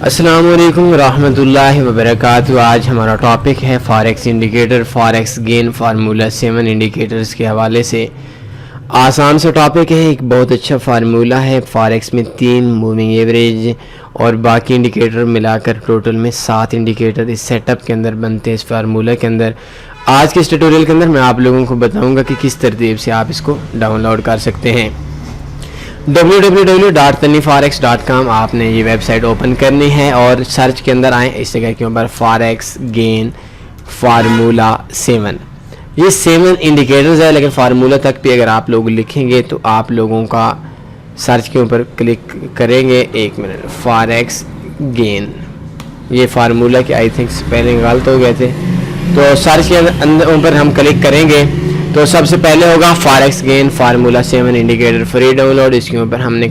अस्सलाम वालेकुम रहमतुल्लाहि व बरकातुहू। आज हमारा टॉपिक है forex indicator, forex gain formula 7 indicators के हवाले से। आसान सा टॉपिक है, एक बहुत अच्छा फार्मूला है। फॉरेक्स में 3 मूविंग एवरेज और बाकी इंडिकेटर मिलाकर टोटल में 7 इंडिकेटर इस सेटअप के अंदर बनते हैं, इस फार्मूला के अंदर। आज के इस ट्यूटोरियल के अंदर मैं आप लोगों को बताऊंगा कि किस तरतीब से आप इसको डाउनलोड कर सकते हैं। www.taniforex.com आपने ये वेबसाइट ओपन करनी है और सर्च के अंदर आए, इस जगह के ऊपर फॉरेक्स गेन फार्मूला 7। ये 7 इंडिकेटर्स है, लेकिन फार्मूला तक भी अगर आप लोग लिखेंगे तो आप लोगों का सर्च के ऊपर क्लिक करेंगे, 1 मिनट, फॉरेक्स गेन, ये फार्मूला के आई थिंक स्पेलिंग गलत हो गए थे, तो सर्च के अंदर ऊपर हम क्लिक करेंगे तो सबसे पहले होगा forex gain formula 7 indicator free download. इसके ऊपर हमने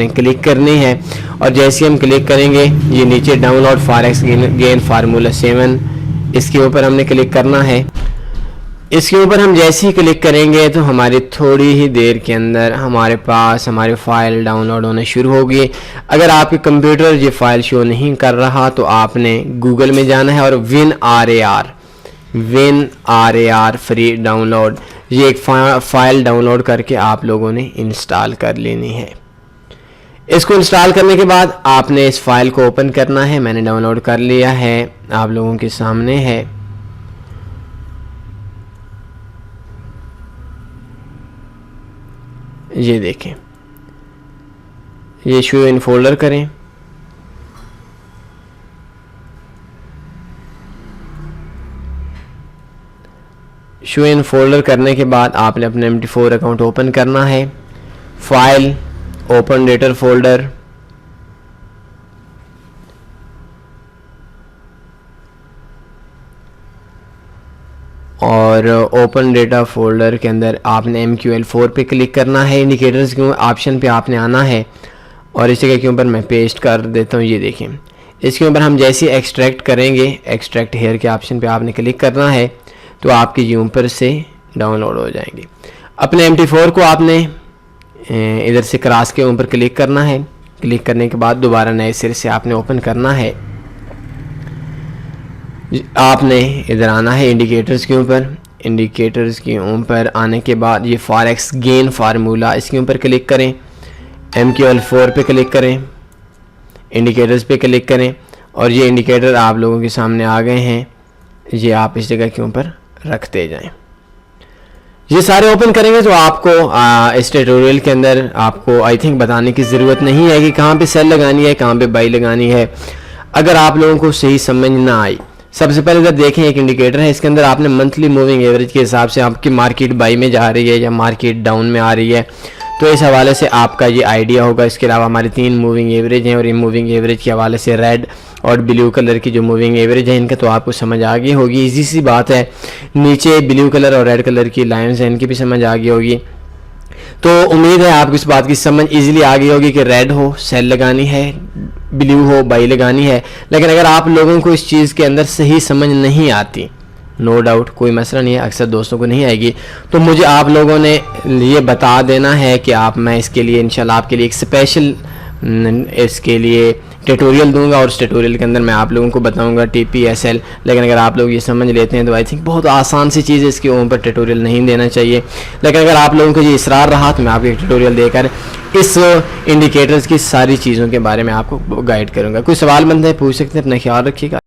क्लिक करनी है और जैसे हम क्लिक करेंगे ये नीचे डाउनलोड फॉरेक्स गेन फार्मूला 7, इसके ऊपर हमने क्लिक करना है। इसके ऊपर हम जैसे ही क्लिक करेंगे तो हमारी थोड़ी ही देर के अंदर हमारे पास हमारी फ़ाइल डाउनलोड होना शुरू होगी। अगर आपके कंप्यूटर ये फ़ाइल शो नहीं कर रहा तो आपने गूगल में जाना है और WinRAR फ्री डाउनलोड, ये एक फ़ाइल डाउनलोड करके आप लोगों ने इंस्टॉल कर लेनी है। इसको इंस्टॉल करने के बाद आपने इस फाइल को ओपन करना है। मैंने डाउनलोड कर लिया है, आप लोगों के सामने है। ये देखें, ये शो इन फोल्डर करें, शो इन फोल्डर करने के बाद आपने अपने MT4 अकाउंट ओपन करना है। फाइल, ओपन डेटा फोल्डर, और ओपन डेटा फोल्डर के अंदर आपने MQL4 पे क्लिक करना है। इंडिकेटर्स के ऑप्शन पे आपने आना है और इस जगह के ऊपर मैं पेस्ट कर देता हूँ। ये देखें, इसके ऊपर हम जैसे एक्सट्रैक्ट करेंगे, एक्सट्रैक्ट हेयर के ऑप्शन पे आपने क्लिक करना है तो आपके ये ऊपर से डाउनलोड हो जाएंगे। अपने MT4 को आपने इधर से क्रॉस के ऊपर क्लिक करना है। क्लिक करने के बाद दोबारा नए सिरे से आपने ओपन करना है। आपने इधर आना है इंडिकेटर्स के ऊपर। इंडिकेटर्स के ऊपर आने के बाद ये फॉरेक्स गेन फार्मूला, इसके ऊपर क्लिक करें, MQL4 पे क्लिक करें, इंडिकेटर्स पे क्लिक करें और ये इंडिकेटर आप लोगों के सामने आ गए हैं। ये आप इस जगह के ऊपर रखते जाएं। ये सारे ओपन करेंगे तो आपको इस ट्यूटोरियल के अंदर आपको आई थिंक बताने की ज़रूरत नहीं है कि कहाँ पे सेल लगानी है, कहाँ पे बाई लगानी है। अगर आप लोगों को सही समझ ना आई, सबसे पहले इधर देखें, एक इंडिकेटर है, इसके अंदर आपने मंथली मूविंग एवरेज के हिसाब से आपकी मार्केट बाई में जा रही है या मार्केट डाउन में आ रही है, तो इस हवाले से आपका ये आइडिया होगा। इसके अलावा हमारे 3 मूविंग एवरेज हैं और ये मूविंग एवरेज के हवाले से रेड और ब्लू कलर की जो मूविंग एवरेज है इनका तो आपको समझ आ गई होगी, इजी सी बात है। नीचे ब्लू कलर और रेड कलर की लाइन्स हैं, इनकी भी समझ आ गई होगी। तो उम्मीद है आपको इस बात की समझ इजीली आ गई होगी कि रेड हो सेल लगानी है, ब्लू हो बाई लगानी है। लेकिन अगर आप लोगों को इस चीज़ के अंदर सही समझ नहीं आती, नो डाउट कोई मसला नहीं है, अक्सर दोस्तों को नहीं आएगी, तो मुझे आप लोगों ने ये बता देना है कि मैं इसके लिए इंशाल्लाह आपके लिए एक स्पेशल इसके लिए ट्यूटोरियल दूंगा और उस ट्यूटोरियल के अंदर मैं आप लोगों को बताऊंगा TPSL। लेकिन अगर आप लोग ये समझ लेते हैं तो आई थिंक बहुत आसान सी चीज़ है, इसके ऊपर ट्यूटोरियल नहीं देना चाहिए। लेकिन अगर आप लोगों को ये इसरार रहा तो मैं आपको एक ट्यूटोरियल देकर इस इंडिकेटर्स की सारी चीज़ों के बारे में आपको गाइड करूँगा। कोई सवाल बनता है पूछ सकते हैं। अपना ख्याल रखिएगा।